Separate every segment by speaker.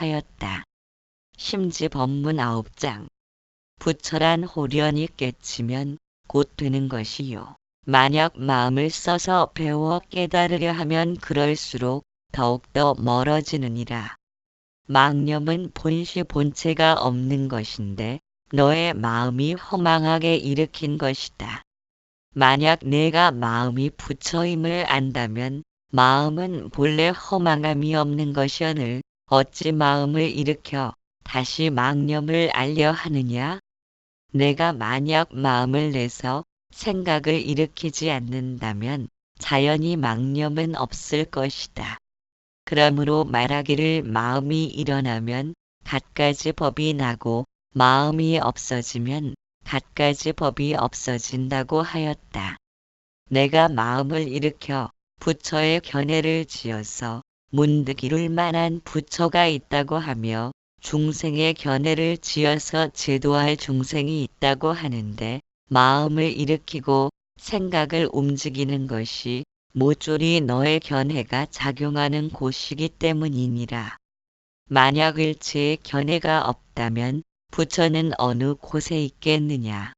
Speaker 1: 하였다. 심지 법문 9장. 부처란 홀연히 깨치면 곧 되는 것이요. 만약 마음을 써서 배워 깨달으려 하면 그럴수록 더욱더 멀어지느니라. 망념은 본시 본체가 없는 것인데 너의 마음이 허망하게 일으킨 것이다. 만약 내가 마음이 부처임을 안다면 마음은 본래 허망함이 없는 것이오늘 어찌 마음을 일으켜 다시 망념을 알려 하느냐? 내가 만약 마음을 내서 생각을 일으키지 않는다면 자연히 망념은 없을 것이다. 그러므로 말하기를 마음이 일어나면 갖가지 법이 나고 마음이 없어지면 갖가지 법이 없어진다고 하였다. 내가 마음을 일으켜 부처의 견해를 지어서 문득 이룰 만한 부처가 있다고 하며 중생의 견해를 지어서 제도할 중생이 있다고 하는데 마음을 일으키고 생각을 움직이는 것이 모조리 너의 견해가 작용하는 곳이기 때문이니라. 만약 일체의 견해가 없다면 부처는 어느 곳에 있겠느냐.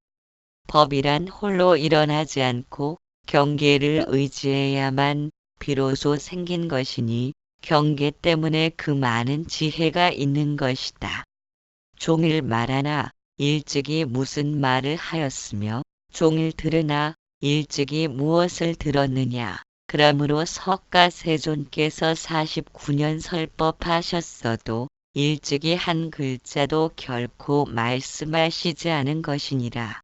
Speaker 1: 법이란 홀로 일어나지 않고 경계를 의지해야만 비로소 생긴 것이니 경계 때문에 그 많은 지혜가 있는 것이다. 종일 말하나 일찍이 무슨 말을 하였으며 종일 들으나 일찍이 무엇을 들었느냐. 그러므로 석가세존께서 49년 설법하셨어도 일찍이 한 글자도 결코 말씀하시지 않은 것이니라.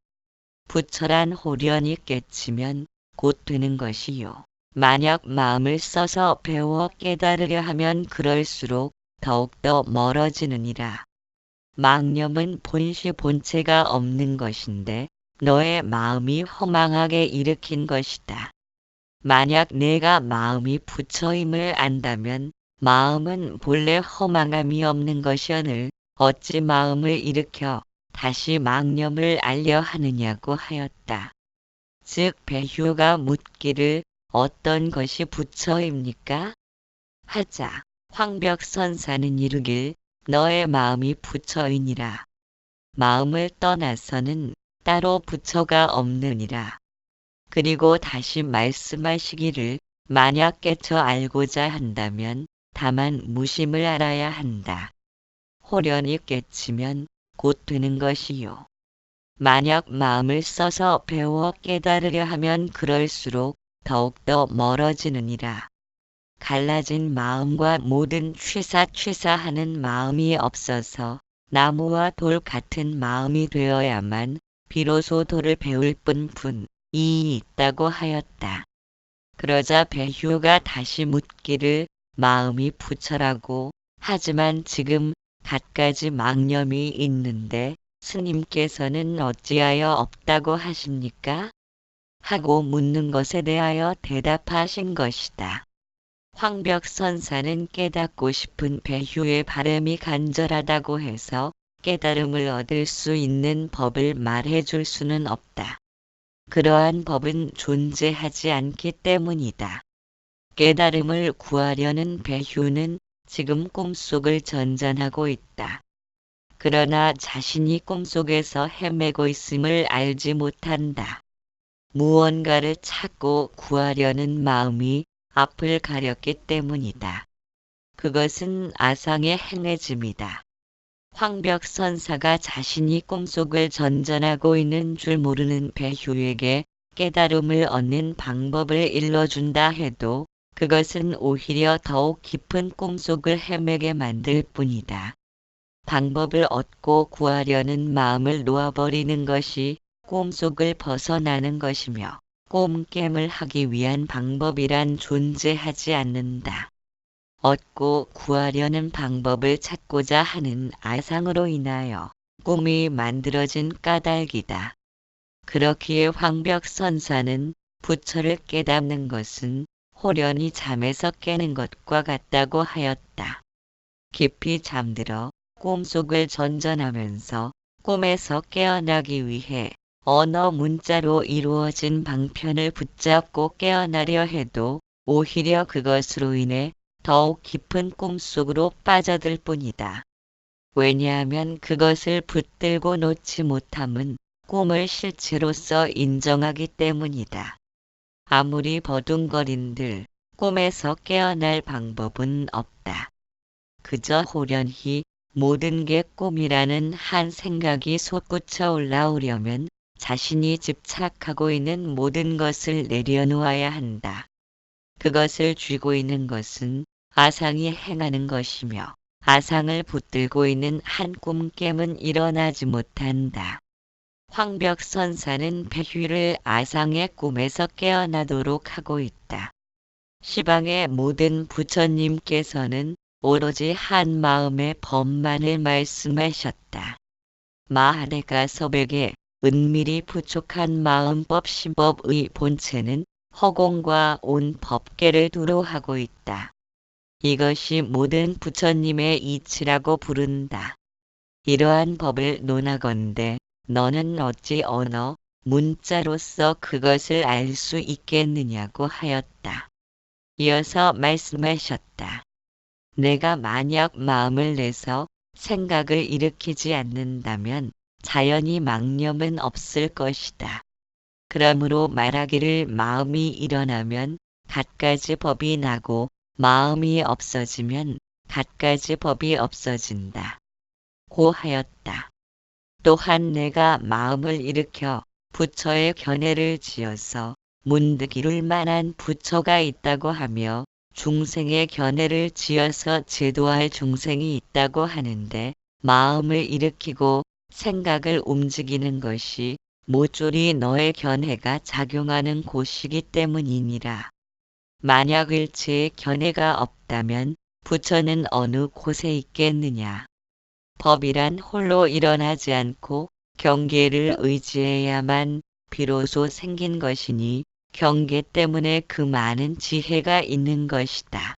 Speaker 1: 부처란 홀연히 깨치면 곧 되는 것이요. 만약 마음을 써서 배워 깨달으려 하면 그럴수록 더욱더 멀어지느니라. 망념은 본시 본체가 없는 것인데 너의 마음이 허망하게 일으킨 것이다. 만약 내가 마음이 부처임을 안다면 마음은 본래 허망함이 없는 것이오늘 어찌 마음을 일으켜 다시 망념을 알려 하느냐고 하였다. 즉 배휴가 묻기를 어떤 것이 부처입니까? 하자 황벽선사는 이르길 너의 마음이 부처이니라. 마음을 떠나서는 따로 부처가 없느니라. 그리고 다시 말씀하시기를 만약 깨쳐 알고자 한다면 다만 무심을 알아야 한다. 홀연히 깨치면 곧 되는 것이요. 만약 마음을 써서 배워 깨달으려 하면 그럴수록 더욱더 멀어지느니라. 갈라진 마음과 모든 취사하는 마음이 없어서 나무와 돌 같은 마음이 되어야만 비로소 돌을 배울 뿐이 있다고 하였다. 그러자 배휴가 다시 묻기를 마음이 부처라고 하지만 지금 갖가지 망념이 있는데 스님께서는 어찌하여 없다고 하십니까? 하고 묻는 것에 대하여 대답하신 것이다. 황벽선사는 깨닫고 싶은 배휴의 바람이 간절하다고 해서 깨달음을 얻을 수 있는 법을 말해줄 수는 없다. 그러한 법은 존재하지 않기 때문이다. 깨달음을 구하려는 배휴는 지금 꿈속을 전전하고 있다. 그러나 자신이 꿈속에서 헤매고 있음을 알지 못한다. 무언가를 찾고 구하려는 마음이 앞을 가렸기 때문이다. 그것은 아상의 행해짐이다. 황벽선사가 자신이 꿈속을 전전하고 있는 줄 모르는 배휴에게 깨달음을 얻는 방법을 일러준다 해도 그것은 오히려 더욱 깊은 꿈속을 헤매게 만들 뿐이다. 방법을 얻고 구하려는 마음을 놓아버리는 것이 꿈속을 벗어나는 것이며 꿈깸을 하기 위한 방법이란 존재하지 않는다. 얻고 구하려는 방법을 찾고자 하는 아상으로 인하여 꿈이 만들어진 까닭이다. 그렇기에 황벽선사는 부처를 깨닫는 것은 홀연히 잠에서 깨는 것과 같다고 하였다. 깊이 잠들어 꿈속을 전전하면서 꿈에서 깨어나기 위해 언어 문자로 이루어진 방편을 붙잡고 깨어나려 해도 오히려 그것으로 인해 더욱 깊은 꿈속으로 빠져들 뿐이다. 왜냐하면 그것을 붙들고 놓지 못함은 꿈을 실체로서 인정하기 때문이다. 아무리 버둥거린들 꿈에서 깨어날 방법은 없다. 그저 호련히 모든 게 꿈이라는 한 생각이 솟구쳐 올라오려면 자신이 집착하고 있는 모든 것을 내려놓아야 한다. 그것을 쥐고 있는 것은 아상이 행하는 것이며 아상을 붙들고 있는 한 꿈깨은 일어나지 못한다. 황벽선사는 배휴를 아상의 꿈에서 깨어나도록 하고 있다. 시방의 모든 부처님께서는 오로지 한 마음의 법만을 말씀하셨다. 마하대가섭에게 은밀히 부족한 마음법 신법의 본체는 허공과 온 법계를 두루 하고 있다. 이것이 모든 부처님의 이치라고 부른다. 이러한 법을 논하건대 너는 어찌 언어, 문자로서 그것을 알 수 있겠느냐고 하였다. 이어서 말씀하셨다. 내가 만약 마음을 내서 생각을 일으키지 않는다면 자연히 망념은 없을 것이다. 그러므로 말하기를 마음이 일어나면 갖가지 법이 나고 마음이 없어지면 갖가지 법이 없어진다. 고 하였다. 또한 내가 마음을 일으켜 부처의 견해를 지어서 문득 이룰 만한 부처가 있다고 하며 중생의 견해를 지어서 제도할 중생이 있다고 하는데 마음을 일으키고 생각을 움직이는 것이 모조리 너의 견해가 작용하는 곳이기 때문이니라. 만약 일체의 견해가 없다면 부처는 어느 곳에 있겠느냐. 법이란 홀로 일어나지 않고 경계를 의지해야만 비로소 생긴 것이니 경계 때문에 그 많은 지혜가 있는 것이다.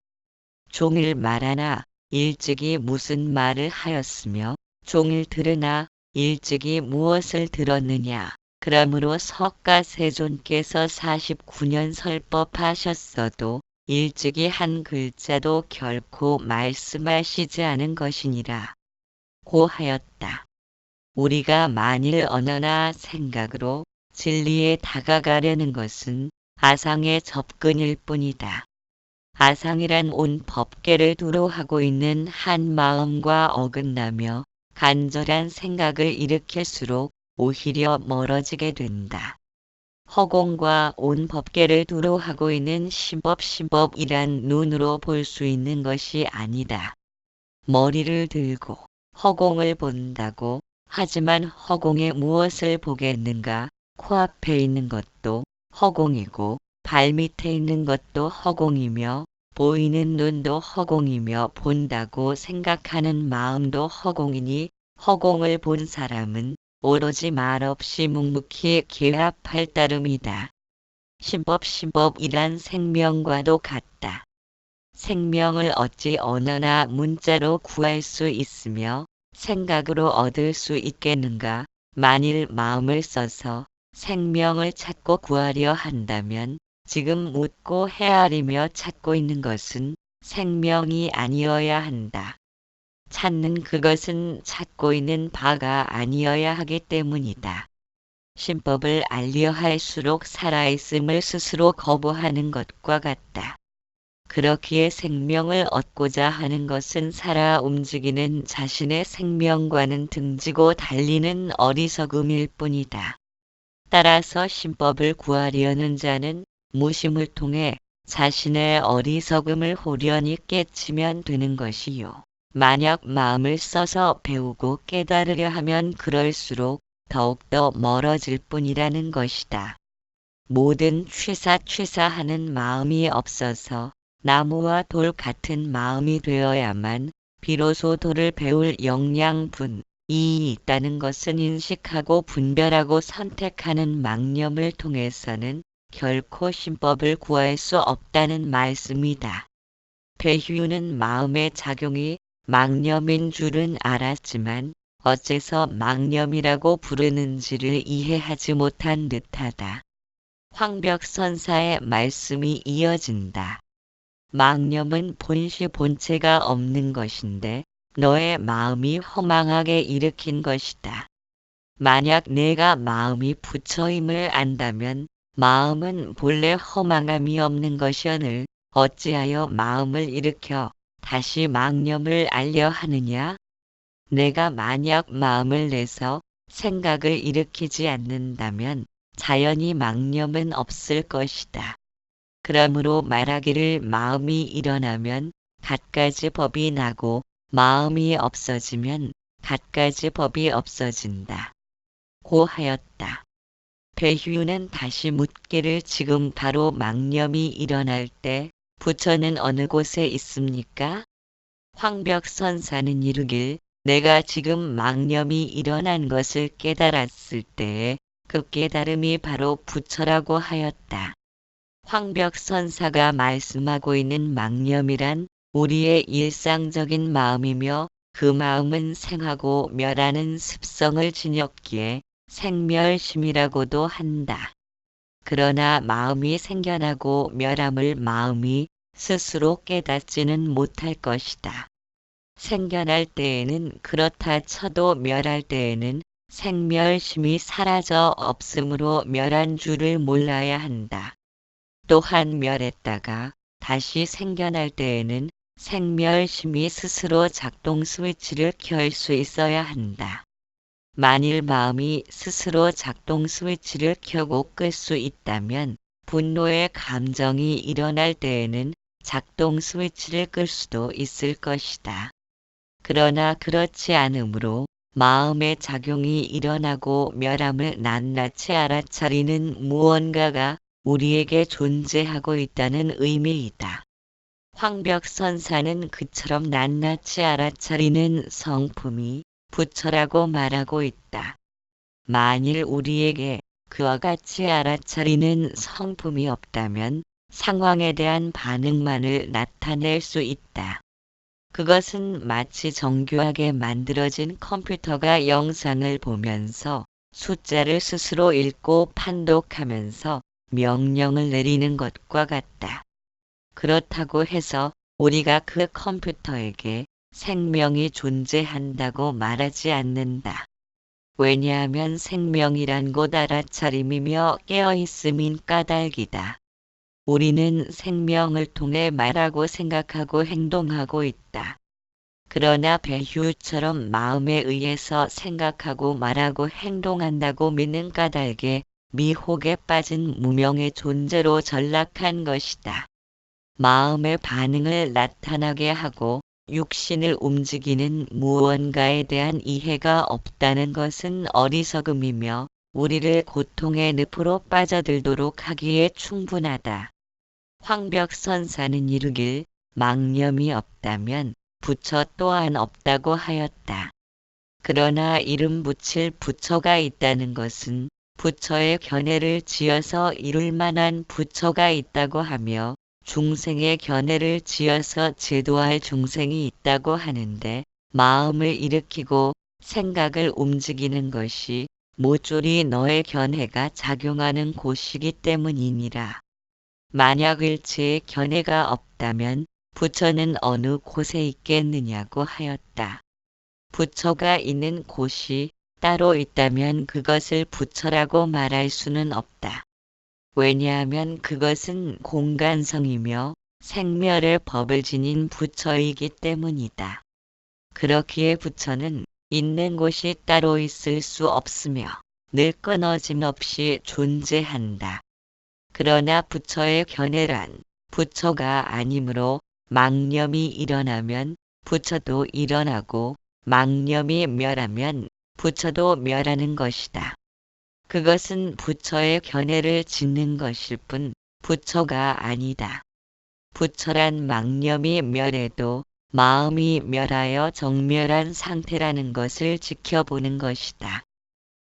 Speaker 1: 종일 말하나 일찍이 무슨 말을 하였으며 종일 들으나 일찍이 무엇을 들었느냐. 그러므로 석가세존께서 49년 설법하셨어도 일찍이 한 글자도 결코 말씀하시지 않은 것이니라. 고 하였다. 우리가 만일 언어나 생각으로 진리에 다가가려는 것은 아상의 접근일 뿐이다. 아상이란 온 법계를 두루 하고 있는 한 마음과 어긋나며 간절한 생각을 일으킬수록 오히려 멀어지게 된다. 허공과 온 법계를 두루 하고 있는 신법이란 눈으로 볼 수 있는 것이 아니다. 머리를 들고 허공을 본다고 하지만 허공에 무엇을 보겠는가? 코앞에 있는 것도 허공이고 발밑에 있는 것도 허공이며 보이는 눈도 허공이며 본다고 생각하는 마음도 허공이니 허공을 본 사람은 오로지 말없이 묵묵히 계합할 따름이다. 신법이란 생명과도 같다. 생명을 어찌 언어나 문자로 구할 수 있으며 생각으로 얻을 수 있겠는가? 만일 마음을 써서 생명을 찾고 구하려 한다면 지금 묻고 헤아리며 찾고 있는 것은 생명이 아니어야 한다. 찾는 그것은 찾고 있는 바가 아니어야 하기 때문이다. 신법을 알려 할수록 살아있음을 스스로 거부하는 것과 같다. 그렇기에 생명을 얻고자 하는 것은 살아 움직이는 자신의 생명과는 등지고 달리는 어리석음일 뿐이다. 따라서 신법을 구하려는 자는 무심을 통해 자신의 어리석음을 호련히 깨치면 되는 것이요. 만약 마음을 써서 배우고 깨달으려 하면 그럴수록 더욱더 멀어질 뿐이라는 것이다. 모든 취사하는 마음이 없어서 나무와 돌 같은 마음이 되어야만 비로소 돌을 배울 역량분이 있다는 것은 인식하고 분별하고 선택하는 망념을 통해서는 결코 신법을 구할 수 없다는 말씀이다. 배휴는 마음의 작용이 망념인 줄은 알았지만 어째서 망념이라고 부르는지를 이해하지 못한 듯하다. 황벽선사의 말씀이 이어진다. 망념은 본시 본체가 없는 것인데 너의 마음이 허망하게 일으킨 것이다. 만약 내가 마음이 부처임을 안다면 마음은 본래 허망함이 없는 것이오늘 어찌하여 마음을 일으켜 다시 망념을 알려 하느냐? 내가 만약 마음을 내서 생각을 일으키지 않는다면 자연히 망념은 없을 것이다. 그러므로 말하기를 마음이 일어나면 갖가지 법이 나고 마음이 없어지면 갖가지 법이 없어진다. 고 하였다. 배휴는 다시 묻기를 지금 바로 망념이 일어날 때 부처는 어느 곳에 있습니까? 황벽선사는 이르길 내가 지금 망념이 일어난 것을 깨달았을 때에 그 깨달음이 바로 부처라고 하였다. 황벽선사가 말씀하고 있는 망념이란 우리의 일상적인 마음이며 그 마음은 생하고 멸하는 습성을 지녔기에 생멸심이라고도 한다. 그러나 마음이 생겨나고 멸함을 마음이 스스로 깨닫지는 못할 것이다. 생겨날 때에는 그렇다 쳐도 멸할 때에는 생멸심이 사라져 없으므로 멸한 줄을 몰라야 한다. 또한 멸했다가 다시 생겨날 때에는 생멸심이 스스로 작동 스위치를 켤 수 있어야 한다. 만일 마음이 스스로 작동 스위치를 켜고 끌 수 있다면 분노의 감정이 일어날 때에는 작동 스위치를 끌 수도 있을 것이다. 그러나 그렇지 않으므로 마음의 작용이 일어나고 멸함을 낱낱이 알아차리는 무언가가 우리에게 존재하고 있다는 의미이다. 황벽선사는 그처럼 낱낱이 알아차리는 성품이 부처라고 말하고 있다. 만일 우리에게 그와 같이 알아차리는 성품이 없다면 상황에 대한 반응만을 나타낼 수 있다. 그것은 마치 정교하게 만들어진 컴퓨터가 영상을 보면서 숫자를 스스로 읽고 판독하면서 명령을 내리는 것과 같다. 그렇다고 해서 우리가 그 컴퓨터에게 생명이 존재한다고 말하지 않는다. 왜냐하면 생명이란 곧 알아차림이며 깨어있음인 까닭이다. 우리는 생명을 통해 말하고 생각하고 행동하고 있다. 그러나 배휴처럼 마음에 의해서 생각하고 말하고 행동한다고 믿는 까닭에 미혹에 빠진 무명의 존재로 전락한 것이다. 마음의 반응을 나타나게 하고 육신을 움직이는 무언가에 대한 이해가 없다는 것은 어리석음이며 우리를 고통의 늪으로 빠져들도록 하기에 충분하다. 황벽선사는 이르길 망념이 없다면 부처 또한 없다고 하였다. 그러나 이름 붙일 부처가 있다는 것은 부처의 견해를 지어서 이룰 만한 부처가 있다고 하며 중생의 견해를 지어서 제도할 중생이 있다고 하는데 마음을 일으키고 생각을 움직이는 것이 모조리 너의 견해가 작용하는 곳이기 때문이니라. 만약 일체의 견해가 없다면 부처는 어느 곳에 있겠느냐고 하였다. 부처가 있는 곳이 따로 있다면 그것을 부처라고 말할 수는 없다. 왜냐하면 그것은 공간성이며 생멸의 법을 지닌 부처이기 때문이다. 그렇기에 부처는 있는 곳이 따로 있을 수 없으며 늘 끊어짐 없이 존재한다. 그러나 부처의 견해란 부처가 아니므로 망념이 일어나면 부처도 일어나고 망념이 멸하면 부처도 멸하는 것이다. 그것은 부처의 견해를 짓는 것일 뿐 부처가 아니다. 부처란 망념이 멸해도 마음이 멸하여 정멸한 상태라는 것을 지켜보는 것이다.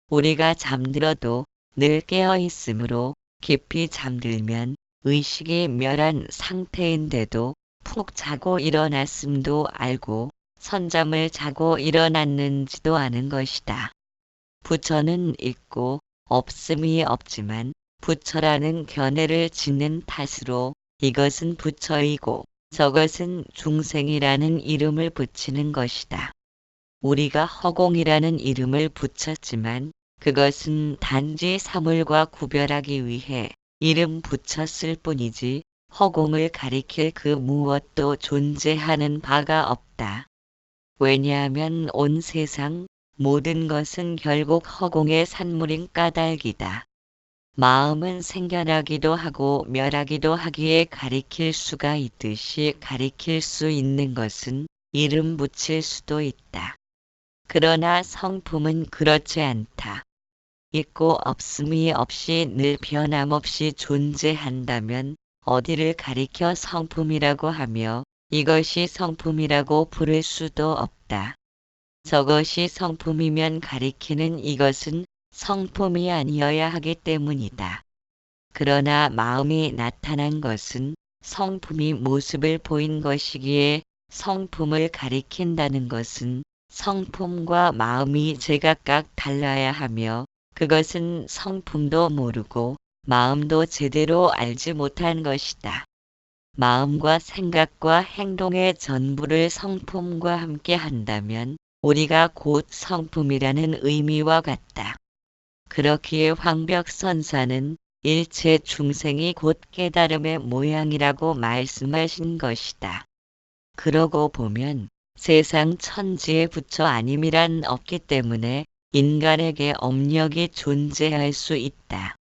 Speaker 1: 우리가 잠들어도 늘 깨어 있으므로 깊이 잠들면 의식이 멸한 상태인데도 푹 자고 일어났음도 알고 선잠을 자고 일어났는지도 아는 것이다. 부처는 있고 없음이 없지만 부처라는 견해를 짓는 탓으로 이것은 부처이고 저것은 중생이라는 이름을 붙이는 것이다. 우리가 허공이라는 이름을 붙였지만 그것은 단지 사물과 구별하기 위해 이름 붙였을 뿐이지 허공을 가리킬 그 무엇도 존재하는 바가 없다. 왜냐하면 온 세상 모든 것은 결국 허공의 산물인 까닭이다. 마음은 생겨나기도 하고 멸하기도 하기에 가리킬 수가 있듯이 가리킬 수 있는 것은 이름 붙일 수도 있다. 그러나 성품은 그렇지 않다. 있고 없음이 없이 늘 변함없이 존재한다면 어디를 가리켜 성품이라고 하며 이것이 성품이라고 부를 수도 없다. 저것이 성품이면 가리키는 이것은 성품이 아니어야 하기 때문이다. 그러나 마음이 나타난 것은 성품이 모습을 보인 것이기에 성품을 가리킨다는 것은 성품과 마음이 제각각 달라야 하며 그것은 성품도 모르고 마음도 제대로 알지 못한 것이다. 마음과 생각과 행동의 전부를 성품과 함께 한다면 우리가 곧 성품이라는 의미와 같다. 그렇기에 황벽선사는 일체 중생이 곧 깨달음의 모양이라고 말씀하신 것이다. 그러고 보면 세상 천지의 부처 아님이란 없기 때문에 인간에게 업력이 존재할 수 있다.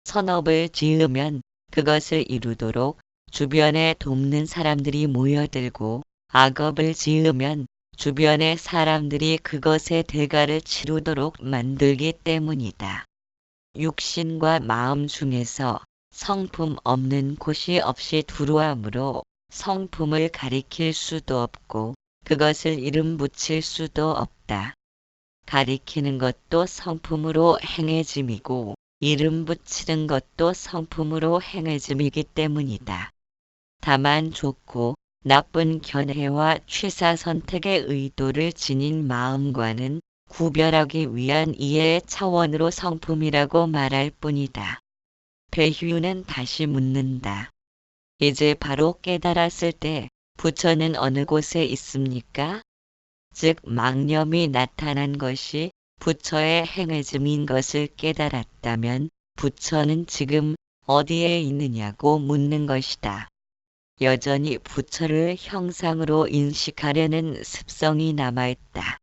Speaker 1: 선업을 지으면 그것을 이루도록 주변에 돕는 사람들이 모여들고 악업을 지으면 주변의 사람들이 그것의 대가를 치르도록 만들기 때문이다. 육신과 마음 중에서 성품 없는 곳이 없이 두루하므로 성품을 가리킬 수도 없고 그것을 이름 붙일 수도 없다. 가리키는 것도 성품으로 행해짐이고 이름 붙이는 것도 성품으로 행해짐이기 때문이다. 다만 좋고 나쁜 견해와 취사 선택의 의도를 지닌 마음과는 구별하기 위한 이해의 차원으로 성품이라고 말할 뿐이다. 배휴는 다시 묻는다. 이제 바로 깨달았을 때 부처는 어느 곳에 있습니까? 즉 망념이 나타난 것이 부처의 행해짐인 것을 깨달았다면 부처는 지금 어디에 있느냐고 묻는 것이다. 여전히 부처를 형상으로 인식하려는 습성이 남아있다.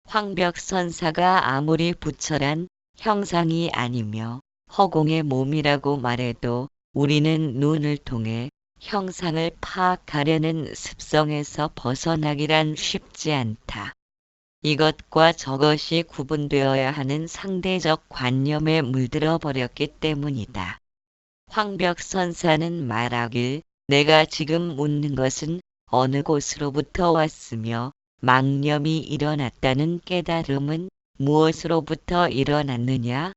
Speaker 1: 황벽선사가 아무리 부처란 형상이 아니며 허공의 몸이라고 말해도 우리는 눈을 통해 형상을 파악하려는 습성에서 벗어나기란 쉽지 않다. 이것과 저것이 구분되어야 하는 상대적 관념에 물들어 버렸기 때문이다. 황벽선사는 말하길 내가 지금 묻는 것은 어느 곳으로부터 왔으며 망념이 일어났다는 깨달음은 무엇으로부터 일어났느냐?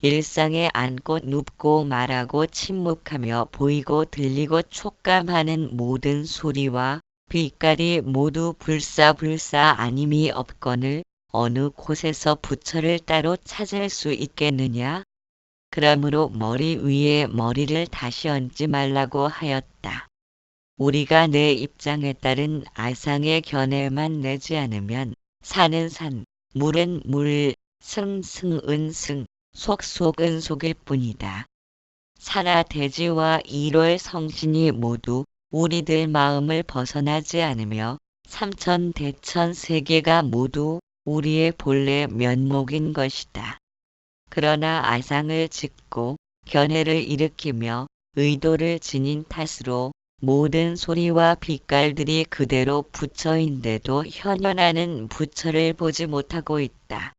Speaker 1: 일상에 앉고 눕고 말하고 침묵하며 보이고 들리고 촉감하는 모든 소리와 빛깔이 모두 불사불사 아님이 없거늘 어느 곳에서 부처를 따로 찾을 수 있겠느냐? 그러므로 머리 위에 머리를 다시 얹지 말라고 하였다. 우리가 내 입장에 따른 아상의 견해만 내지 않으면 산은 산, 물은 물, 승승은 승, 속속은 속일 뿐이다. 산하 대지와 일월 성신이 모두 우리들 마음을 벗어나지 않으며 삼천 대천 세계가 모두 우리의 본래 면목인 것이다. 그러나 아상을 짓고 견해를 일으키며 의도를 지닌 탓으로 모든 소리와 빛깔들이 그대로 부처인데도 현현하는 부처를 보지 못하고 있다.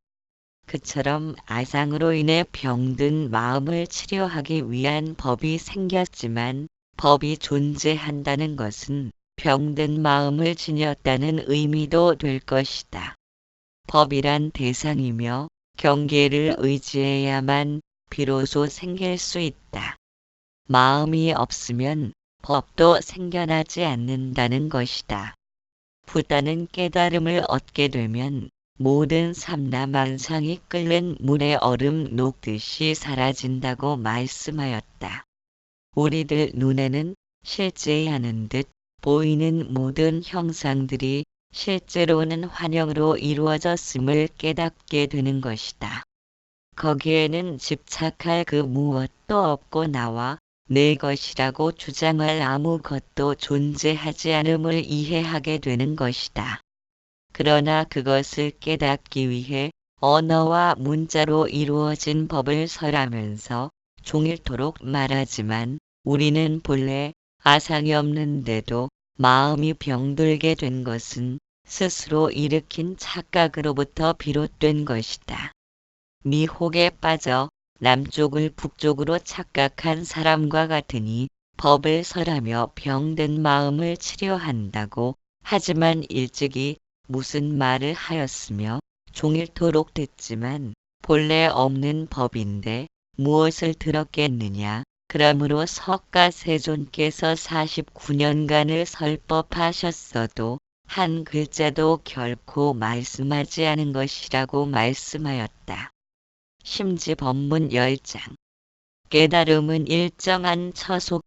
Speaker 1: 그처럼 아상으로 인해 병든 마음을 치료하기 위한 법이 생겼지만 법이 존재한다는 것은 병든 마음을 지녔다는 의미도 될 것이다. 법이란 대상이며 경계를 의지해야만 비로소 생길 수 있다. 마음이 없으면 법도 생겨나지 않는다는 것이다. 부다는 깨달음을 얻게 되면 모든 삼라만상이 끓는 물에 얼음 녹듯이 사라진다고 말씀하였다. 우리들 눈에는 실제하는 듯 보이는 모든 형상들이 실제로는 환영으로 이루어졌음을 깨닫게 되는 것이다. 거기에는 집착할 그 무엇도 없고 나와 내 것이라고 주장할 아무것도 존재하지 않음을 이해하게 되는 것이다. 그러나 그것을 깨닫기 위해 언어와 문자로 이루어진 법을 설하면서 종일토록 말하지만 우리는 본래 아상이 없는데도 마음이 병들게 된 것은 스스로 일으킨 착각으로부터 비롯된 것이다. 미혹에 빠져 남쪽을 북쪽으로 착각한 사람과 같으니 법을 설하며 병든 마음을 치료한다고 하지만 일찍이 무슨 말을 하였으며 종일토록 듣지만 본래 없는 법인데 무엇을 들었겠느냐. 그러므로 석가세존께서 49년간을 설법하셨어도 한 글자도 결코 말씀하지 않은 것이라고 말씀하였다. 심지법문 10장. 깨달음은 일정한 처속